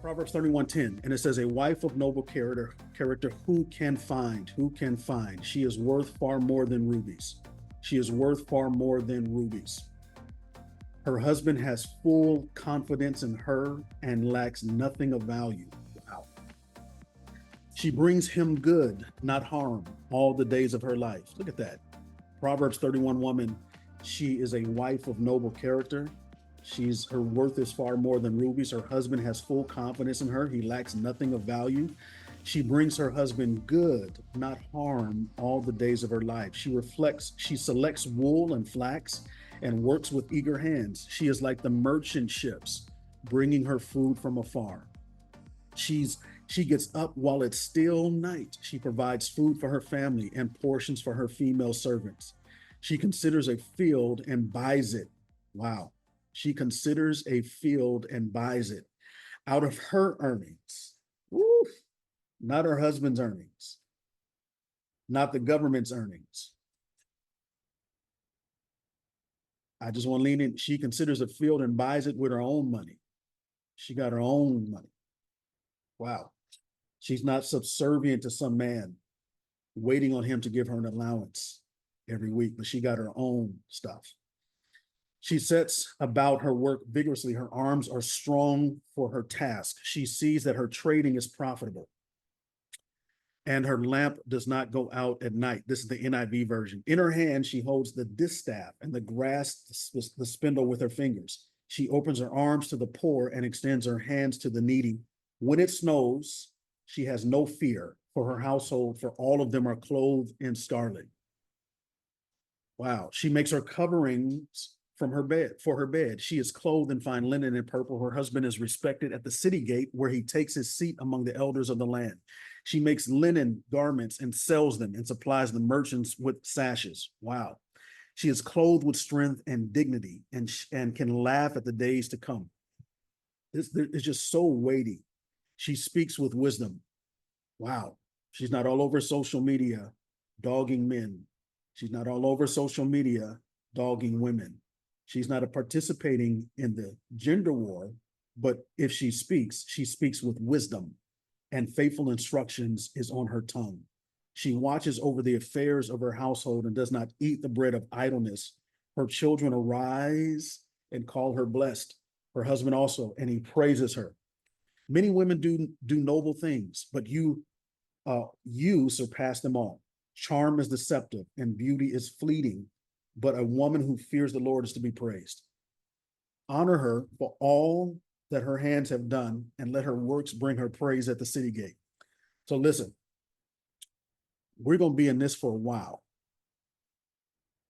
Proverbs 31:10, and it says, "A wife of noble character, who can find? Who can find? She is worth far more than rubies. She is worth far more than rubies. Her husband has full confidence in her and lacks nothing of value." Wow. She brings him good, not harm, all the days of her life. Look at that. Proverbs 31 woman, she is a wife of noble character. Her worth is far more than rubies. Her husband has full confidence in her. He lacks nothing of value. She brings her husband good, not harm, all the days of her life. She selects wool and flax and works with eager hands. She is like the merchant ships, bringing her food from afar. She gets up while it's still night. She provides food for her family and portions for her female servants. She considers a field and buys it. Wow. She considers a field and buys it out of her earnings. Woo, not her husband's earnings, not the government's earnings. I just want to lean in. She considers a field and buys it with her own money. She got her own money. Wow. She's not subservient to some man waiting on him to give her an allowance every week, but she got her own stuff. She sets about her work vigorously. Her arms are strong for her task. She sees that her trading is profitable, and her lamp does not go out at night. This is the NIV version. In her hand, she holds the distaff and grasps the spindle with her fingers. She opens her arms to the poor and extends her hands to the needy. When it snows, she has no fear for her household, for all of them are clothed in scarlet. Wow. She makes her coverings for her bed. She is clothed in fine linen and purple. Her husband is respected at the city gate, where he takes his seat among the elders of the land. She makes linen garments and sells them and supplies the merchants with sashes. Wow. She is clothed with strength and dignity and can laugh at the days to come. It's just so weighty. She speaks with wisdom. Wow. She's not all over social media dogging men. She's not all over social media dogging women. She's not participating in the gender war, but if she speaks with wisdom, and faithful instructions is on her tongue. She watches over the affairs of her household and does not eat the bread of idleness. Her children arise and call her blessed. Her husband also, and he praises her. Many women do noble things, but you surpass them all. Charm is deceptive and beauty is fleeting, but a woman who fears the Lord is to be praised. Honor her for all that her hands have done, and let her works bring her praise at the city gate. So listen, we're going to be in this for a while.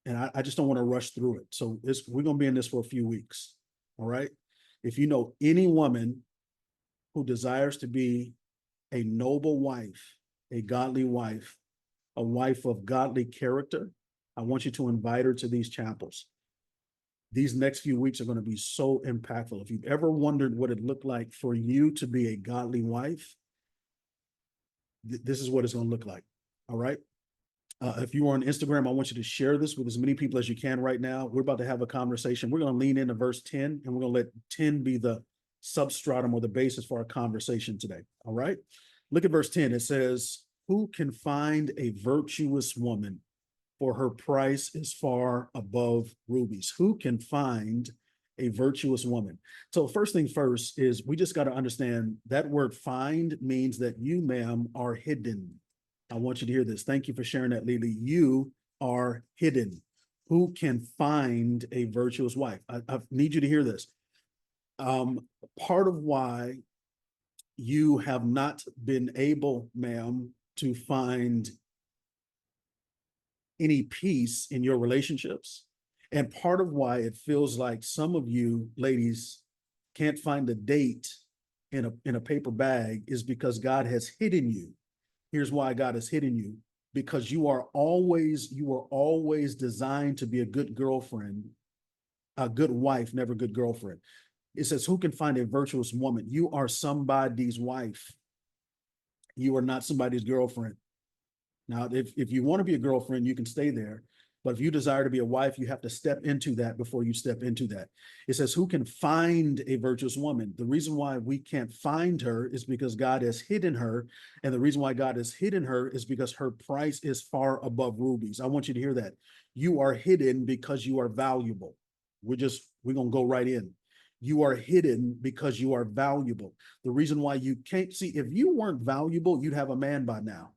And I just don't want to rush through it. So we're going to be in this for a few weeks. All right. If you know any woman who desires to be a noble wife, a godly wife, a wife of godly character, I want you to invite her to these chapels. These next few weeks are going to be so impactful. If you've ever wondered what it looked like for you to be a godly wife, this is what it's going to look like. All right. If you are on Instagram, I want you to share this with as many people as you can right now. We're about to have a conversation. We're going to lean into verse 10, and we're going to let 10 be the substratum or the basis for our conversation today. All right. Look at verse 10. It says, "Who can find a virtuous woman? For her price is far above rubies." Who can find a virtuous woman? So first thing first is we just got to understand that word find means that you, ma'am, are hidden. I want you to hear this. Thank you for sharing that, Lily. You are hidden. Who can find a virtuous wife? I need you to hear this. Part of why you have not been able, ma'am, to find any peace in your relationships, and part of why it feels like some of you ladies can't find a date in a paper bag, is because God has hidden you. Here's why God has hidden you: because you are always designed to be a good girlfriend, a good wife, never a good girlfriend. It says, "Who can find a virtuous woman?" You are somebody's wife. You are not somebody's girlfriend. Now, if you want to be a girlfriend, you can stay there. But if you desire to be a wife, you have to step into that before you step into that. It says, who can find a virtuous woman? The reason why we can't find her is because God has hidden her. And the reason why God has hidden her is because her price is far above rubies. I want you to hear that. You are hidden because you are valuable. We're going to go right in. You are hidden because you are valuable. The reason why you can't see, if you weren't valuable, you'd have a man by now.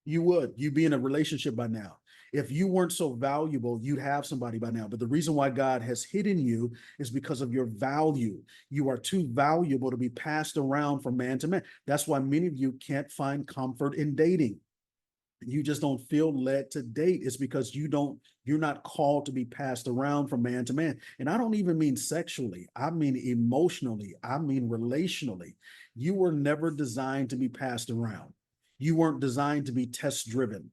You'd be in a relationship by now. If you weren't so valuable, you'd have somebody by now. But the reason why God has hidden you is because of your value. You are too valuable to be passed around from man to man. That's why many of you can't find comfort in dating. You just don't feel led to date. It's because you're not called to be passed around from man to man. And I don't even mean sexually. I mean emotionally. I mean relationally. You were never designed to be passed around. You weren't designed to be test driven.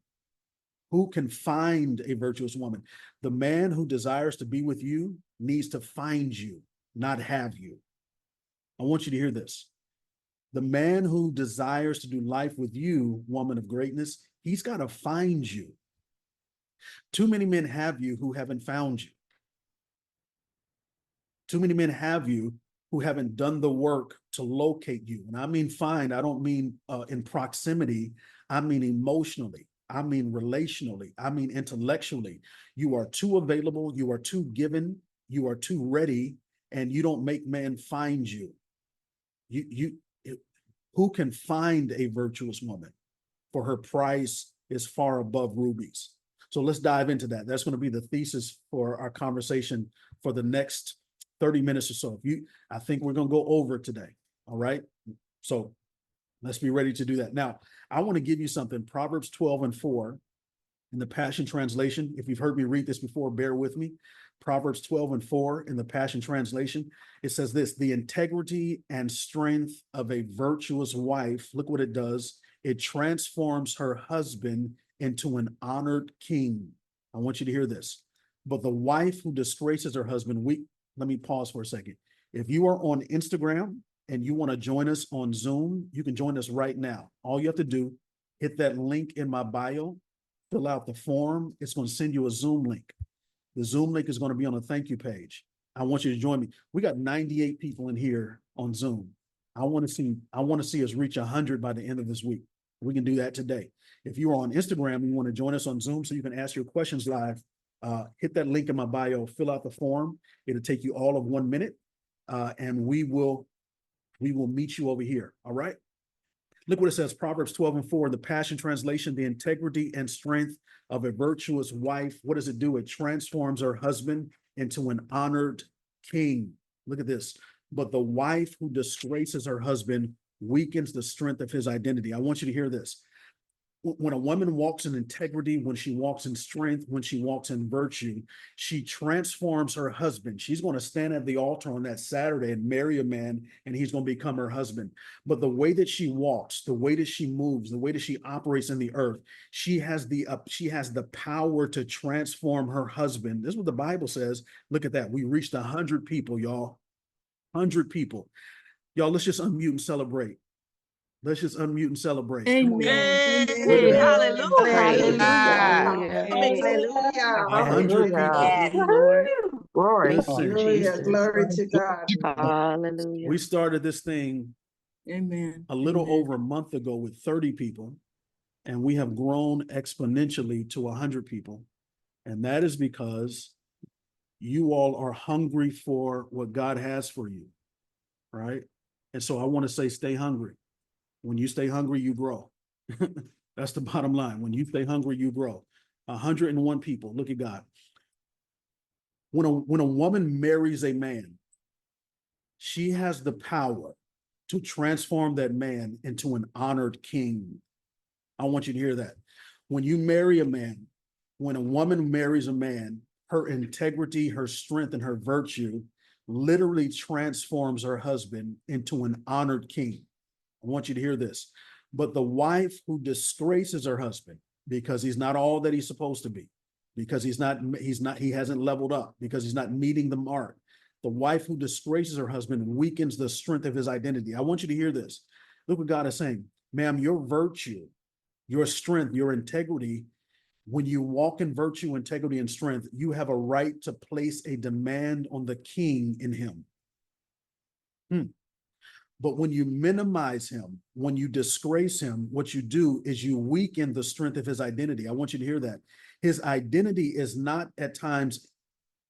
Who can find a virtuous woman? The man who desires to be with you needs to find you, not have you. I want you to hear this. The man who desires to do life with you, woman of greatness, he's got to find you. Too many men have you who haven't found you. Too many men have you who haven't done the work to locate you. And I mean find, I don't mean in proximity. I mean emotionally. I mean relationally. I mean intellectually. You are too available. You are too given. You are too ready. And you don't make man find you. Who can find a virtuous woman? For her price is far above rubies. So let's dive into that. That's going to be the thesis for our conversation for the next 30 minutes or so. I think we're going to go over today. All right. So let's be ready to do that. Now, I want to give you something. Proverbs 12:4 in the Passion Translation. If you've heard me read this before, bear with me. Proverbs 12:4 in the Passion Translation. It says this: the integrity and strength of a virtuous wife. Look what it does. It transforms her husband into an honored king. I want you to hear this. But the wife who disgraces her husband, let me pause for a second. If you are on Instagram and you want to join us on Zoom, you can join us right now. All you have to do, hit that link in my bio, fill out the form. It's going to send you a Zoom link. The Zoom link is going to be on a thank you page. I want you to join me. We got 98 people in here on Zoom. I want to see us reach 100 by the end of this week. We can do that today. If you are on Instagram and you want to join us on Zoom so you can ask your questions live, hit that link in my bio, fill out the form. It'll take you all of 1 minute, and we will meet you over here. All right. Look what it says, Proverbs 12:4, the Passion Translation, the integrity and strength of a virtuous wife. What does it do? It transforms her husband into an honored king. Look at this. But the wife who disgraces her husband weakens the strength of his identity. I want you to hear this. When a woman walks in integrity, when she walks in strength, when she walks in virtue, she transforms her husband. She's going to stand at the altar on that Saturday and marry a man, and he's going to become her husband. But the way that she walks, the way that she moves, the way that she operates in the earth, she has the power to transform her husband. This is what the Bible says. Look at that. We reached 100 people, y'all. 100 people. Y'all, let's just unmute and celebrate. Let's just unmute and celebrate. Amen. Hey, hallelujah. Hallelujah. Hallelujah. 100 Hallelujah. people. Lord. Glory. Listen, Hallelujah. Glory to God. Hallelujah. we started this thing Amen. a little over a month ago with 30 people, and we have grown exponentially to 100 people. And that is because you all are hungry for what God has for you, right? And so I want to say, stay hungry. When you stay hungry, you grow. That's the bottom line. When you stay hungry, you grow. 101 people. Look at God. When a woman marries a man, she has the power to transform that man into an honored king. I want you to hear that. When you marry a man, when a woman marries a man, her integrity, her strength, and her virtue literally transforms her husband into an honored king. I want you to hear this. But the wife who disgraces her husband because he's not all that he's supposed to be, because he hasn't leveled up, because he's not meeting the mark. The wife who disgraces her husband weakens the strength of his identity. I want you to hear this. Look what God is saying. Ma'am, your virtue, your strength, your integrity, When you walk in virtue, integrity, and strength, you have a right to place a demand on the king in him. But when you minimize him, when you disgrace him, what you do is you weaken the strength of his identity. I want you to hear that. His identity is not at times,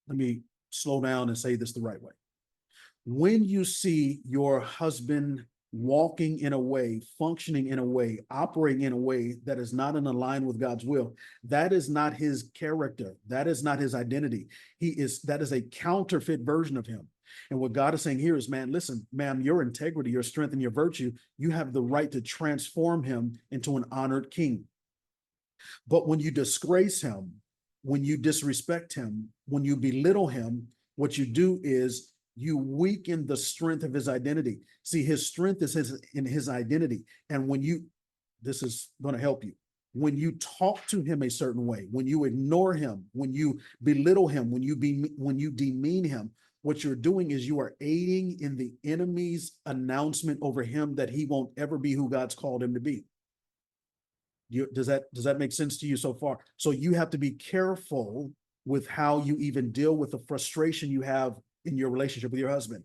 let me slow down and say this the right way. When you see your husband walking in a way, functioning in a way, operating in a way that is not in line with God's will, that is not his character. That is not his identity. That is a counterfeit version of him. And what God is saying here is, man, listen, ma'am, your integrity, your strength, and your virtue, you have the right to transform him into an honored king. But when you disgrace him, when you disrespect him, when you belittle him, what you do is you weaken the strength of his identity. See, his strength is in his identity. And this is going to help you. When you talk to him a certain way, when you ignore him, when you belittle him, when you demean him, what you're doing is you are aiding in the enemy's announcement over him that he won't ever be who God's called him to be. Does that make sense to you so far? So you have to be careful with how you even deal with the frustration you have in your relationship with your husband.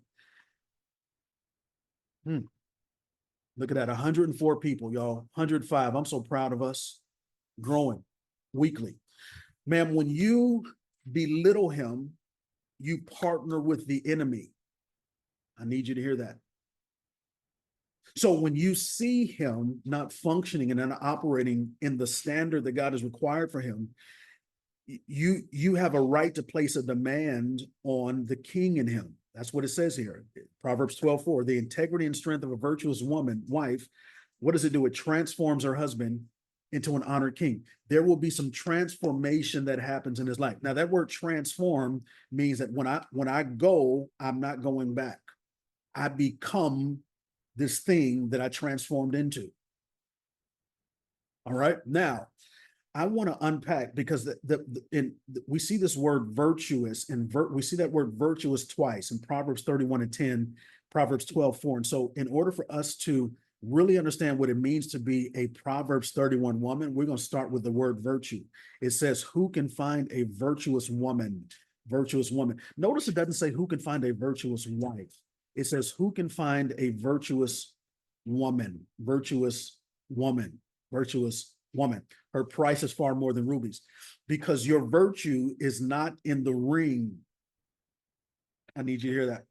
Look at that, 104 people, y'all, 105. I'm so proud of us, growing weekly. Ma'am, when you belittle him, you partner with the enemy. I need you to hear that. So when you see him not functioning and not operating in the standard that God has required for him, you have a right to place a demand on the king in him. That's what it says here. Proverbs 12:4, the integrity and strength of a virtuous wife, what does it do? It transforms her husband into an honored king. There will be some transformation that happens in his life. Now, that word transform means that when I go, I'm not going back. I become this thing that I transformed into. All right. Now, I want to unpack, because we see this word virtuous, and we see that word virtuous twice in Proverbs 31:10, Proverbs 12:4. And so in order for us to really understand what it means to be a Proverbs 31 woman, we're going to start with the word virtue. It says, who can find a virtuous woman? Virtuous woman. Notice it doesn't say who can find a virtuous wife. It says, who can find a virtuous woman? Virtuous woman. Virtuous woman. Her price is far more than rubies, because your virtue is not in the ring. I need you to hear that.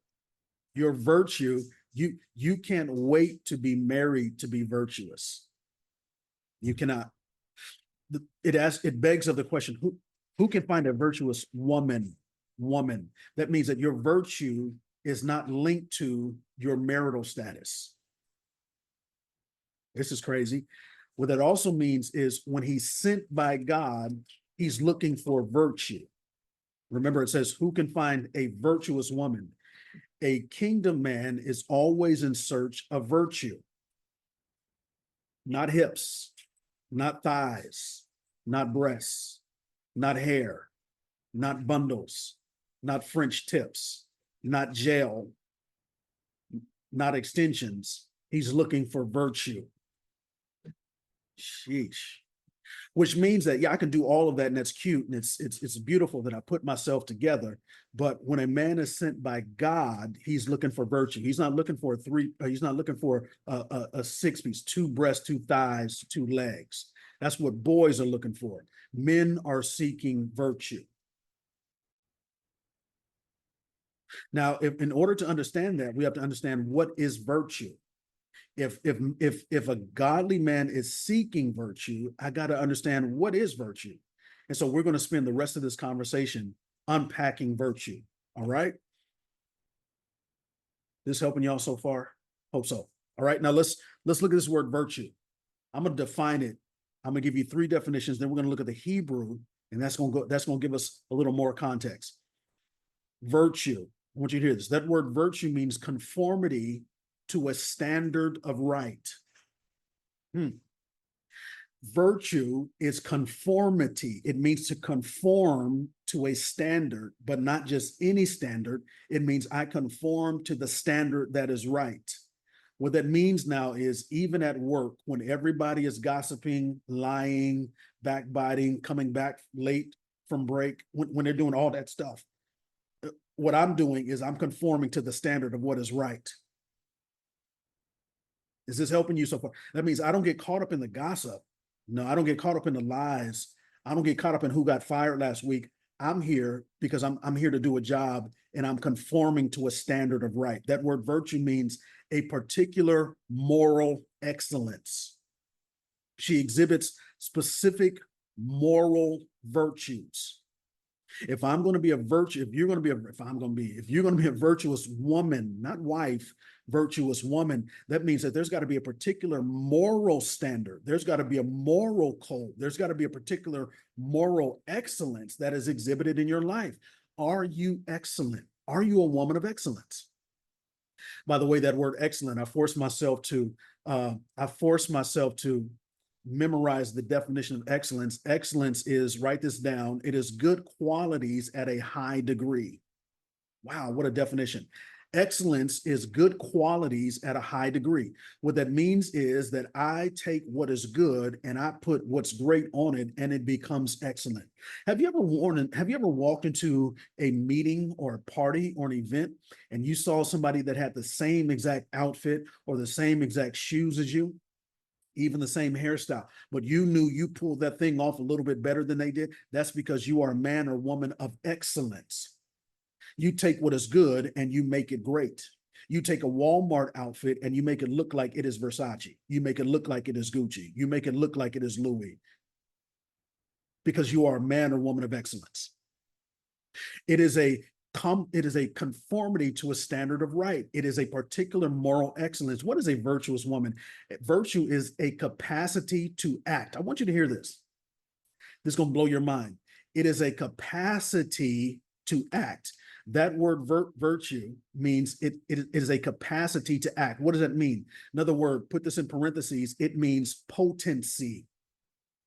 Your virtue, you can't wait to be married to be virtuous. You cannot. It begs of the question, who can find a virtuous woman? That means that your virtue is not linked to your marital status. This is crazy. What that also means is when he's sent by God, he's looking for virtue. Remember, it says, who can find a virtuous woman? A kingdom man is always in search of virtue. Not hips, not thighs, not breasts, not hair, not bundles, not French tips, not gel, not extensions. He's looking for virtue. Sheesh. Which means that, yeah, I can do all of that, and that's cute, and it's beautiful that I put myself together. But when a man is sent by God, he's looking for virtue. He's not looking for he's not looking for a six-piece, 2 breasts, 2 thighs, 2 legs. That's what boys are looking for. Men are seeking virtue. Now, in order to understand that, we have to understand what is virtue. If a godly man is seeking virtue, I got to understand what is virtue. And so we're going to spend the rest of this conversation unpacking virtue. All right. This helping y'all so far? Hope so. All right. Now let's look at this word virtue. I'm going to define it. I'm going to give you 3 definitions. Then we're going to look at the Hebrew, and that's going to give us a little more context. Virtue. I want you to hear this. That word virtue means conformity to a standard of right. Virtue is conformity. It means to conform to a standard, but not just any standard. It means I conform to the standard that is right. What that means now is, even at work, when everybody is gossiping, lying, backbiting, coming back late from break, when they're doing all that stuff. What I'm doing is I'm conforming to the standard of what is right. Is this helping you so far? That means I don't get caught up in the gossip. No, I don't get caught up in the lies. I don't get caught up in who got fired last week. I'm here because I'm here to do a job, and I'm conforming to a standard of right. That word virtue means a particular moral excellence. She exhibits specific moral virtues. If I'm going to be a virtue, if you're going to be a virtuous woman, not wife, virtuous woman, that means that there's got to be a particular moral standard. There's got to be a moral code. There's got to be a particular moral excellence that is exhibited in your life. Are you excellent? Are you a woman of excellence? By the way, that word excellent, I forced myself to memorize the definition of excellence. Excellence is, write this down, it is good qualities at a high degree. Wow, what a definition. Excellence is good qualities at a high degree. What that means is that I take what is good and I put what's great on it, and it becomes excellent. Have you ever walked into a meeting or a party or an event and you saw somebody that had the same exact outfit or the same exact shoes as you? Even the same hairstyle, but you knew you pulled that thing off a little bit better than they did? That's because you are a man or woman of excellence. You take what is good and you make it great. You take a Walmart outfit and you make it look like it is Versace. You make it look like it is Gucci. You make it look like it is Louis, because you are a man or woman of excellence. It is a conformity to a standard of right. It is a particular moral excellence. What is a virtuous woman? Virtue is a capacity to act. I want you to hear this. This is going to blow your mind. It is a capacity to act. That word virtue means it is a capacity to act. What does that mean? Another word, put this in parentheses, it means potency.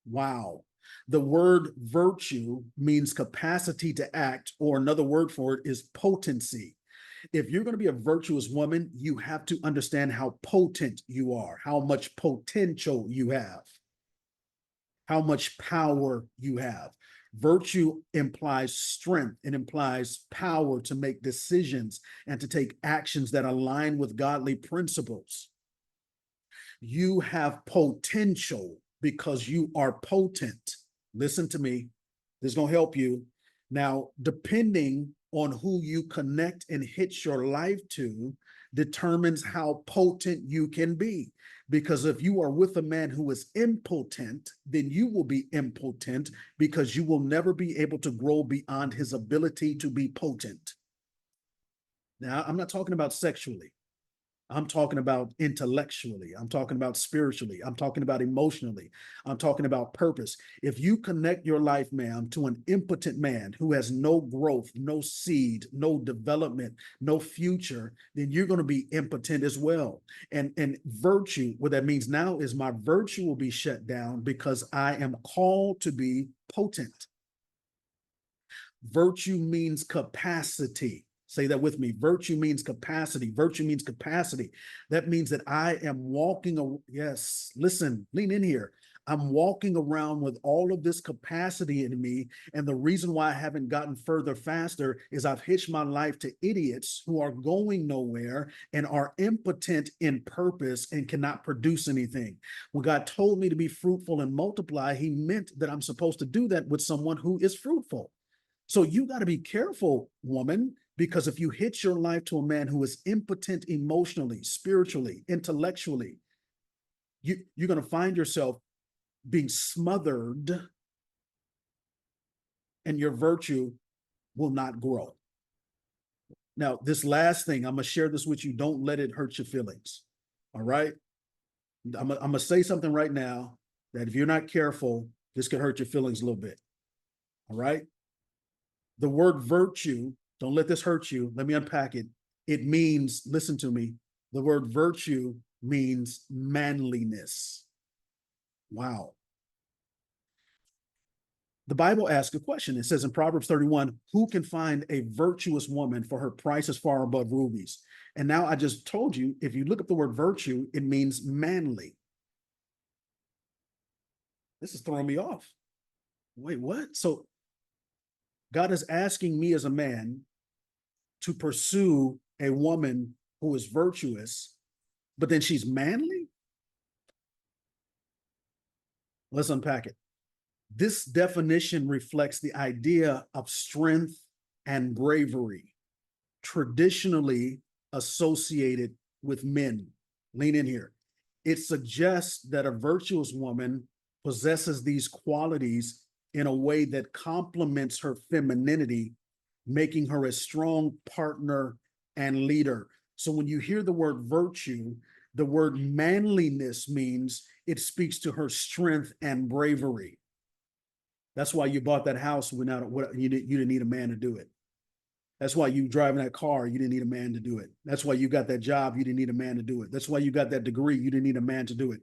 Wow. The word virtue means capacity to act, or another word for it is potency. If you're going to be a virtuous woman, you have to understand how potent you are, how much potential you have, how much power you have. Virtue implies strength. It implies power to make decisions and to take actions that align with godly principles. You have potential because you are potent. Listen to me. This is going to help you. Now, depending on who you connect and hitch your life to determines how potent you can be. Because if you are with a man who is impotent, then you will be impotent, because you will never be able to grow beyond his ability to be potent. Now, I'm not talking about sexually. I'm talking about intellectually. I'm talking about spiritually. I'm talking about emotionally. I'm talking about purpose. If you connect your life, ma'am, to an impotent man who has no growth, no seed, no development, no future, then you're going to be impotent as well. And virtue, what that means now is my virtue will be shut down because I am called to be potent. Virtue means capacity. Say that with me. Virtue means capacity. Virtue means capacity. That means that I am walking. Yes, listen, lean in here. I'm walking around with all of this capacity in me. And the reason why I haven't gotten further faster is I've hitched my life to idiots who are going nowhere and are impotent in purpose and cannot produce anything. When God told me to be fruitful and multiply, he meant that I'm supposed to do that with someone who is fruitful. So you got to be careful, woman, because if you hitch your life to a man who is impotent emotionally, spiritually, intellectually, you're going to find yourself being smothered, and your virtue will not grow. Now, this last thing, I'm going to share this with you. Don't let it hurt your feelings. All right? I'm going to say something right now that if you're not careful, this could hurt your feelings a little bit. All right? The word virtue, don't let this hurt you. Let me unpack it. It means, listen to me, the word virtue means manliness. Wow. The Bible asks a question. It says in Proverbs 31, who can find a virtuous woman, for her price is far above rubies? And now I just told you, if you look at the word virtue, it means manly. This is throwing me off. Wait, what? So God is asking me as a man to pursue a woman who is virtuous, but then she's manly? Let's unpack it. This definition reflects the idea of strength and bravery, traditionally associated with men. Lean in here. It suggests that a virtuous woman possesses these qualities in a way that complements her femininity, making her a strong partner and leader. So when you hear the word virtue, the word manliness means it speaks to her strength and bravery. That's why you bought that house without you didn't need a man to do it. That's why you driving that car, you didn't need a man to do it. That's why you got that job, you didn't need a man to do it. That's why you got that degree, you didn't need a man to do it.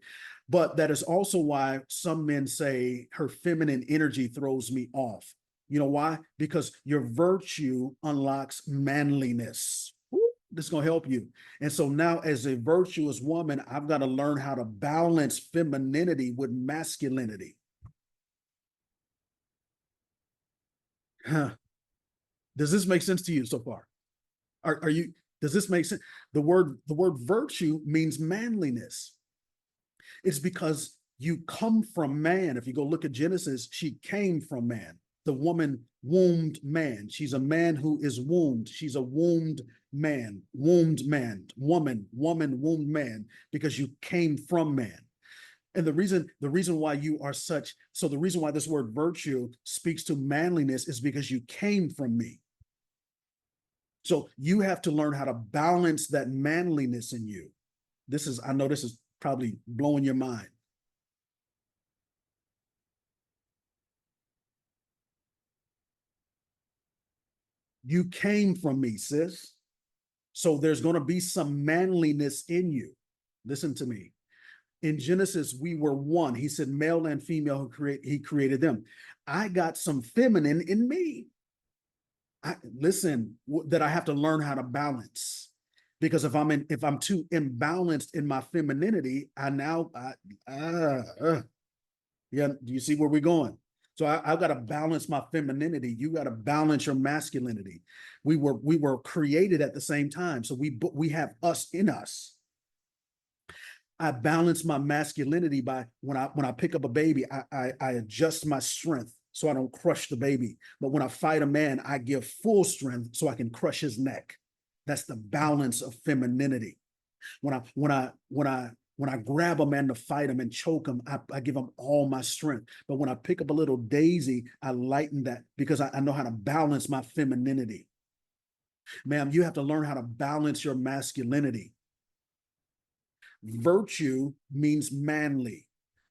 But that is also why some men say her feminine energy throws me off. You know why? Because your virtue unlocks manliness. This is going to help you. And so now, as a virtuous woman, I've got to learn how to balance femininity with masculinity. Huh. Does this make sense to you so far? Are you, does this make sense? The word virtue means manliness. It's because you come from man. If you go look at Genesis, she came from man. The woman wombed man. She's a man who is wombed. She's a wombed man, woman, wombed man, because you came from man. And the reason why you are such, so the reason why this word virtue speaks to manliness is because you came from me. So you have to learn how to balance that manliness in you. I know this is probably blowing your mind. You came from me, sis. So there's going to be some manliness in you. Listen to me. In Genesis, we were one. He said, male and female, he created them. I got some feminine in me. That I have to learn how to balance. Because if I'm too imbalanced in my femininity, do you see where we're going? So I've got to balance my femininity. You got to balance your masculinity. We were created at the same time. So we have us in us. I balance my masculinity by when I pick up a baby, I adjust my strength so I don't crush the baby. But when I fight a man, I give full strength so I can crush his neck. That's the balance of femininity. When I grab a man to fight him and choke him, I give him all my strength. But when I pick up a little daisy, I lighten that because I know how to balance my femininity. Ma'am, you have to learn how to balance your masculinity. Virtue means manly.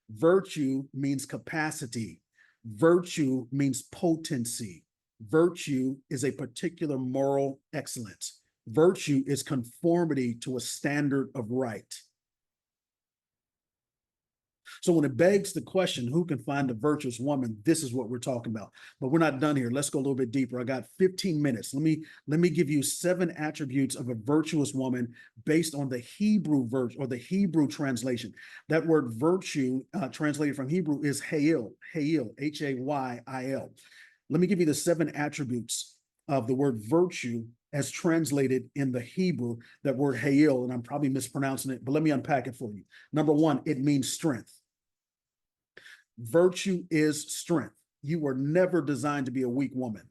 Virtue means capacity. Virtue means potency. Virtue is a particular moral excellence. Virtue is conformity to a standard of right. So when it begs the question, who can find a virtuous woman? This is what we're talking about. But we're not done here. Let's go a little bit deeper. I got 15 minutes. Let me give you 7 attributes of a virtuous woman based on the Hebrew verse or the Hebrew translation. That word virtue, translated from Hebrew, is hayil, Hayil. Let me give you the 7 attributes of the word virtue as translated in the Hebrew, that word hayil, and I'm probably mispronouncing it, but let me unpack it for you. Number 1, it means strength. Virtue is strength. You were never designed to be a weak woman.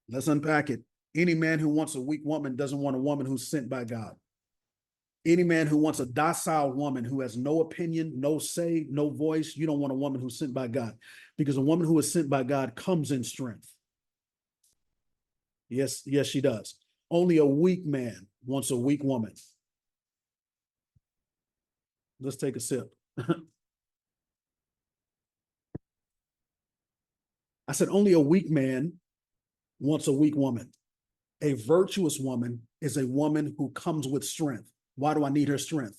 Let's unpack it. Any man who wants a weak woman doesn't want a woman who's sent by God. Any man who wants a docile woman who has no opinion, no say, no voice, you don't want a woman who's sent by God, because a woman who is sent by God comes in strength. Yes, she does. Only a weak man wants a weak woman. Let's take a sip. I said only a weak man wants a weak woman. A virtuous woman is a woman who comes with strength. Why do I need her strength?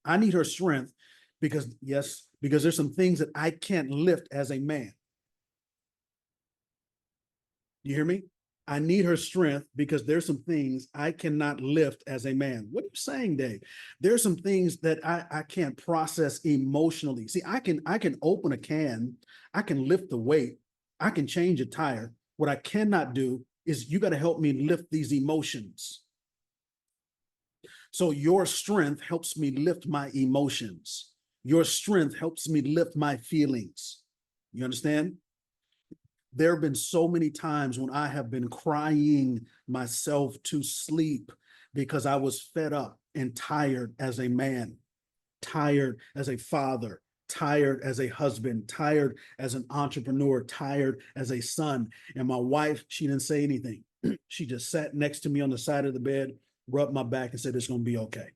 I need her strength because there's some things that I can't lift as a man. You hear me? I need her strength because there's some things I cannot lift as a man. What are you saying, Dave? There's some things that I can't process emotionally. See, I can open a can, I can lift the weight, I can change a tire. What I cannot do is you got to help me lift these emotions. So your strength helps me lift my emotions. Your strength helps me lift my feelings. You understand? There have been so many times when I have been crying myself to sleep because I was fed up and tired as a man, tired as a father, tired as a husband, tired as an entrepreneur, tired as a son. And my wife, she didn't say anything. She just sat next to me on the side of the bed, rubbed my back and said, it's going to be okay.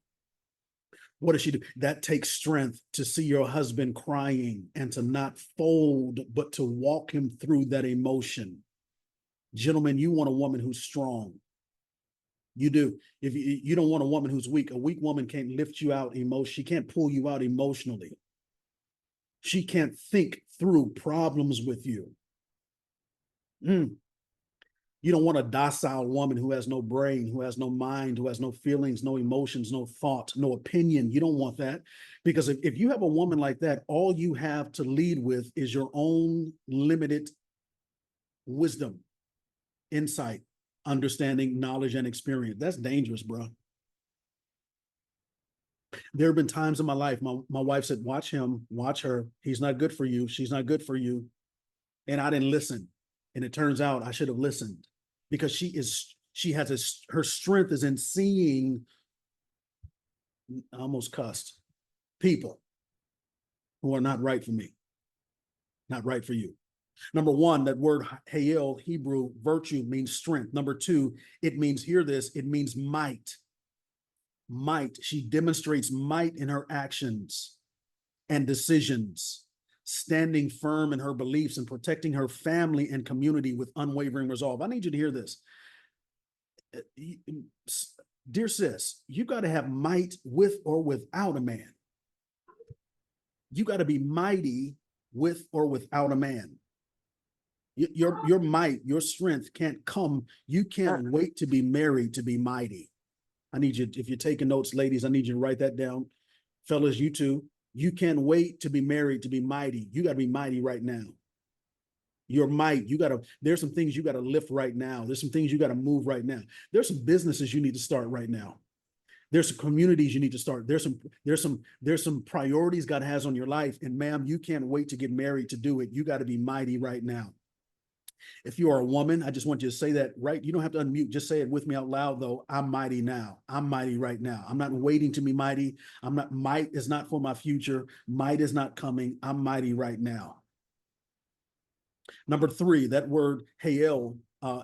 What does she do? That takes strength to see your husband crying and to not fold, but to walk him through that emotion. Gentlemen, you want a woman who's strong. You do. If you don't want a woman who's weak, a weak woman can't lift you out emotionally. She can't pull you out emotionally. She can't think through problems with you. You don't want a docile woman who has no brain, who has no mind, who has no feelings, no emotions, no thought, no opinion. You don't want that. Because if you have a woman like that, all you have to lead with is your own limited wisdom, insight, understanding, knowledge, and experience. That's dangerous, bro. There have been times in my life, my wife said, watch him, watch her. He's not good for you. She's not good for you. And I didn't listen. And it turns out I should have listened because her strength is in seeing, I almost cussed, people who are not right for me, not right for you. Number one, that word hayel, Hebrew, virtue, means strength. Number two, it means, hear this, it means might. Might. She demonstrates might in her actions and decisions, standing firm in her beliefs and protecting her family and community with unwavering resolve. I need you to hear this. Dear sis, you got to have might with or without a man. You got to be mighty with or without a man. Your might, your strength can't come. You can't wait to be married to be mighty. I need you, if you're taking notes, ladies, I need you to write that down. Fellas, you too. You can't wait to be married to be mighty. You got to be mighty right now. Your might, there's some things you got to lift right now. There's some things you got to move right now. There's some businesses you need to start right now. There's some communities you need to start. There's some priorities God has on your life. And ma'am, you can't wait to get married to do it. You got to be mighty right now. If you are a woman, I just want you to say that, right? You don't have to unmute. Just say it with me out loud, though. I'm mighty now. I'm mighty right now. I'm not waiting to be mighty. Might is not for my future. Might is not coming. I'm mighty right now. Number three, that word hayel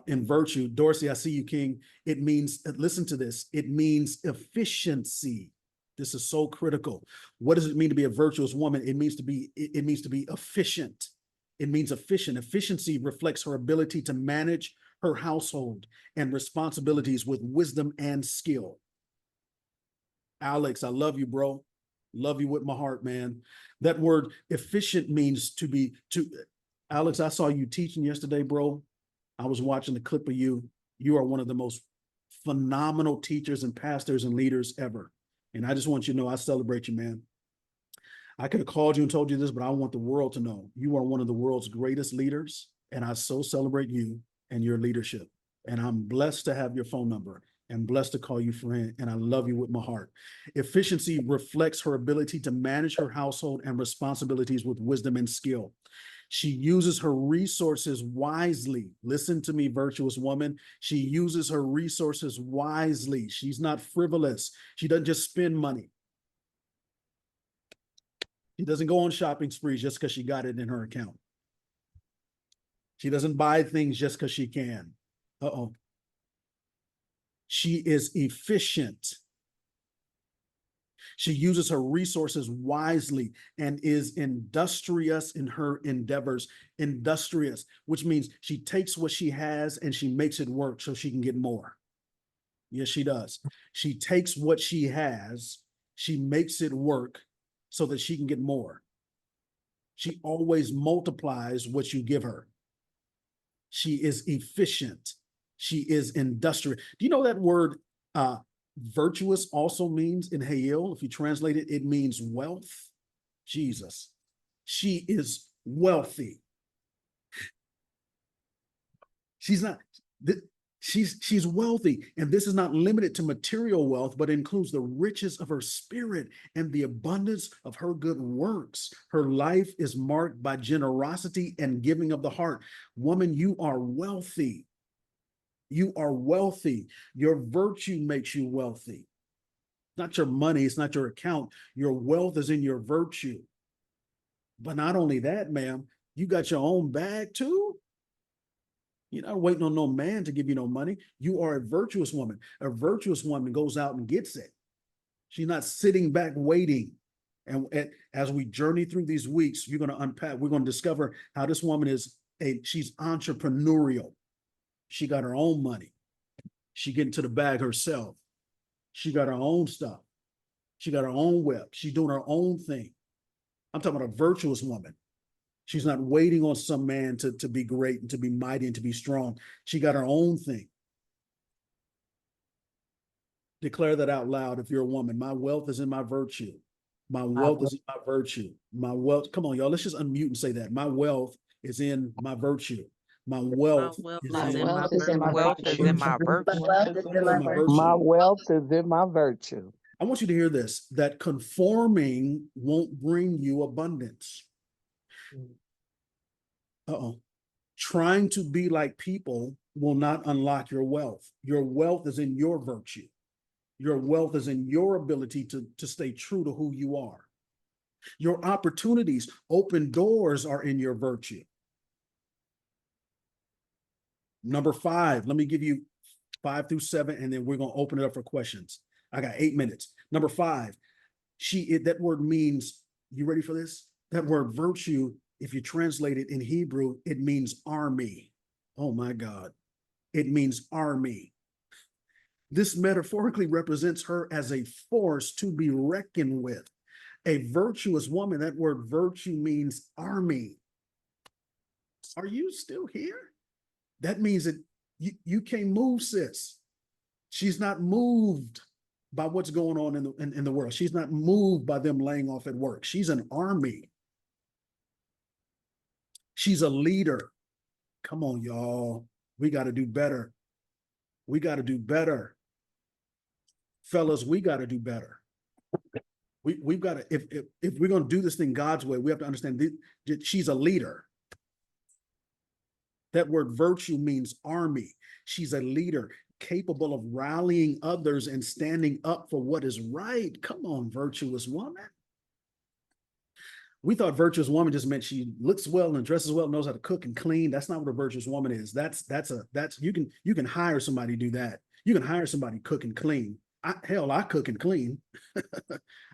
in virtue. Dorsey, I see you, King. It means, listen to this. It means efficiency. This is so critical. What does it mean to be a virtuous woman? It means to be efficient. It means efficient. Efficiency reflects her ability to manage her household and responsibilities with wisdom and skill. Alex, I love you, bro. Love you with my heart, man. That word efficient means Alex, I saw you teaching yesterday, bro. I was watching the clip of you. You are one of the most phenomenal teachers and pastors and leaders ever. And I just want you to know I celebrate you, man. I could have called you and told you this, but I want the world to know you are one of the world's greatest leaders, and I so celebrate you and your leadership. And I'm blessed to have your phone number and blessed to call you friend, and I love you with my heart. Efficiency reflects her ability to manage her household and responsibilities with wisdom and skill. She uses her resources wisely. Listen to me, virtuous woman. She uses her resources wisely. She's not frivolous. She doesn't just spend money. She doesn't go on shopping sprees just because she got it in her account. She doesn't buy things just because she can. Uh-oh. She is efficient. She uses her resources wisely and is industrious in her endeavors. Industrious, which means she takes what she has and she makes it work so she can get more. Yes, she does. She takes what she has, she makes it work so that she can get more. She always multiplies what you give her. She is efficient. She is industrious. Do you know that word virtuous also means in Hayel? If you translate it, it means wealth. Jesus. She is wealthy. She's not, she's wealthy. And this is not limited to material wealth, but includes the riches of her spirit and the abundance of her good works. Her life is marked by generosity and giving of the heart. Woman, you are wealthy. You are wealthy. Your virtue makes you wealthy. Not your money, it's not your account. Your wealth is in your virtue. But not only that, ma'am, you got your own bag too. You're not waiting on no man to give you no money. You are a virtuous woman. A virtuous woman goes out and gets it. She's not sitting back waiting. And as we journey through these weeks, you're going to unpack, we're going to discover how this woman she's entrepreneurial. She got her own money. She get into the bag herself. She got her own stuff. She got her own web. She's doing her own thing. I'm talking about a virtuous woman. She's not waiting on some man to be great and to be mighty and to be strong. She got her own thing. Declare that out loud if you're a woman. My wealth is in my virtue. My wealth is in my virtue. My wealth, come on, y'all, let's just unmute and say that. My wealth is in my virtue. My wealth is in my virtue. My wealth is in my virtue. My wealth is in my virtue. I want you to hear this, that conforming won't bring you abundance. Trying to be like people will not unlock your wealth. Your wealth is in your virtue. Your wealth is in your ability to stay true to who you are. Your opportunities, open doors are in your virtue. Number 5, let me give you 5 through 7, and then we're going to open it up for questions. I got 8 minutes. Number 5, that word means, you ready for this? That word virtue, if you translate it in Hebrew, it means army. Oh my God. It means army. This metaphorically represents her as a force to be reckoned with. A virtuous woman, that word virtue means army. Are you still here? That means that you can't move, sis. She's not moved by what's going on in the world. She's not moved by them laying off at work. She's an army. She's a leader. Come on, y'all. We got to do better. We got to do better. Fellas, we got to do better. We've got to, if we're going to do this thing God's way, we have to understand that she's a leader. That word virtue means army. She's a leader capable of rallying others and standing up for what is right. Come on, virtuous woman. We thought virtuous woman just meant she looks well and dresses well, knows how to cook and clean. That's not what a virtuous woman is. You can hire somebody to do that. You can hire somebody to cook and clean. I cook and clean.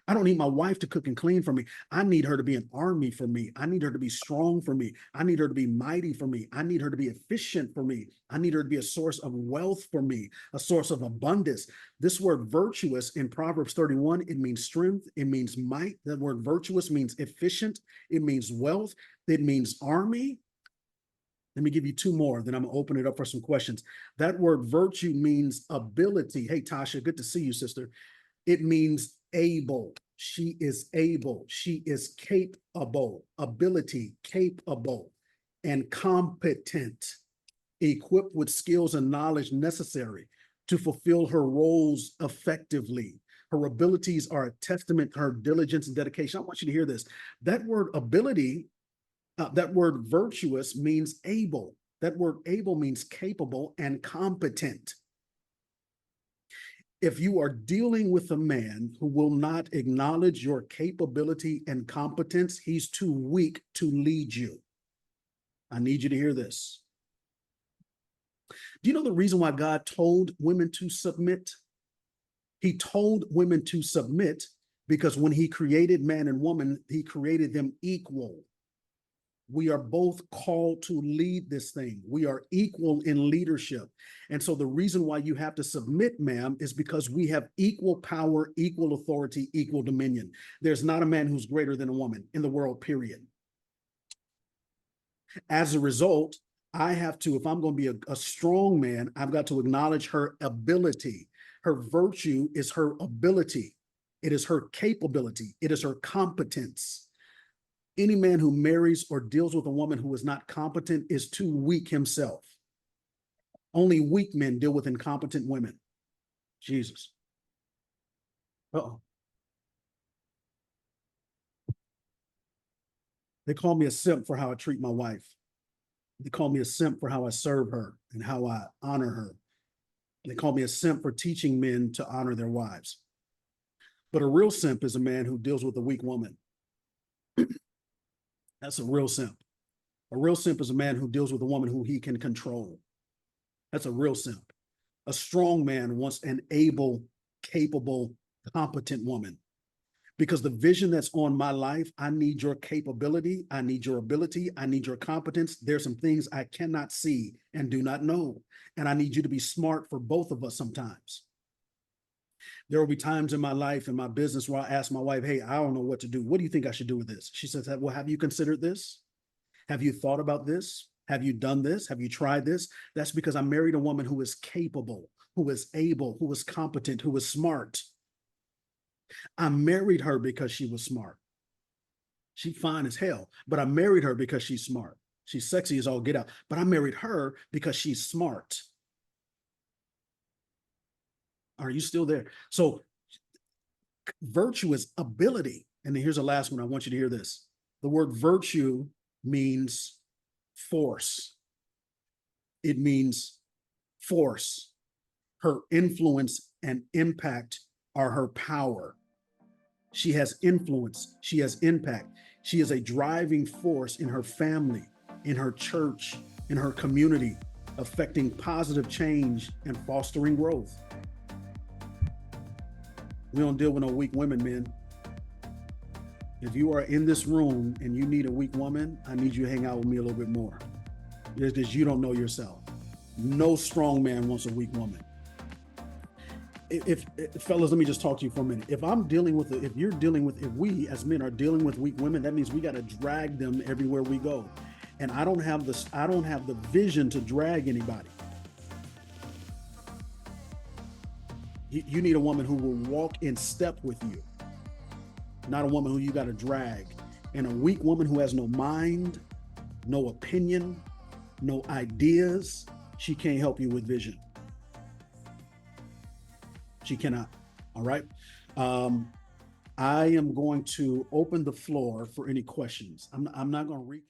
I don't need my wife to cook and clean for me. I need her to be an army for me. I need her to be strong for me. I need her to be mighty for me. I need her to be efficient for me. I need her to be a source of wealth for me, a source of abundance. This word virtuous in Proverbs 31, it means strength. It means might. That word virtuous means efficient. It means wealth. It means army. Let me give you 2 more, then I'm gonna open it up for some questions. That word virtue means ability. Hey, Tasha, good to see you, sister. It means able. She is able. She is capable. Ability, capable, and competent, equipped with skills and knowledge necessary to fulfill her roles effectively. Her abilities are a testament to her diligence and dedication. I want you to hear this. That word ability, that word virtuous means able. That word able means capable and competent. If you are dealing with a man who will not acknowledge your capability and competence, he's too weak to lead you. I need you to hear this. Do you know the reason why God told women to submit? He told women to submit because when he created man and woman, he created them equal. We are both called to lead this thing. We are equal in leadership. And so the reason why you have to submit, ma'am, is because we have equal power, equal authority, equal dominion. There's not a man who's greater than a woman in the world, period. As a result, I have to, if I'm going to be a strong man, I've got to acknowledge her ability. Her virtue is her ability. It is her capability. It is her competence. Any man who marries or deals with a woman who is not competent is too weak himself. Only weak men deal with incompetent women. Jesus. Uh-oh. They call me a simp for how I treat my wife. They call me a simp for how I serve her and how I honor her. They call me a simp for teaching men to honor their wives. But a real simp is a man who deals with a weak woman. That's a real simp. A real simp is a man who deals with a woman who he can control. That's a real simp. A strong man wants an able, capable, competent woman. Because the vision that's on my life, I need your capability, I need your ability, I need your competence. There's some things I cannot see and do not know. And I need you to be smart for both of us sometimes. There will be times in my life, in my business, where I ask my wife, hey, I don't know what to do. What do you think I should do with this? She says, well, have you considered this? Have you thought about this? Have you done this? Have you tried this? That's because I married a woman who is capable, who is able, who is competent, who is smart. I married her because she was smart. She's fine as hell, but I married her because she's smart. She's sexy as all get out, but I married her because she's smart. Are you still there? So virtue is ability. And then here's the last one. I want you to hear this. The word virtue means force. It means force. Her influence and impact are her power. She has influence. She has impact. She is a driving force in her family, in her church, in her community, affecting positive change and fostering growth. We don't deal with no weak women, men. If you are in this room and you need a weak woman, I need you to hang out with me a little bit more. Because you don't know yourself. No strong man wants a weak woman. If fellas, let me just talk to you for a minute. If we as men are dealing with weak women, that means we got to drag them everywhere we go. And I don't have the vision to drag anybody. You need a woman who will walk in step with you, not a woman who you got to drag. And a weak woman who has no mind, no opinion, no ideas, she can't help you with vision. She cannot. All right. I am going to open the floor for any questions. I'm not going to recap.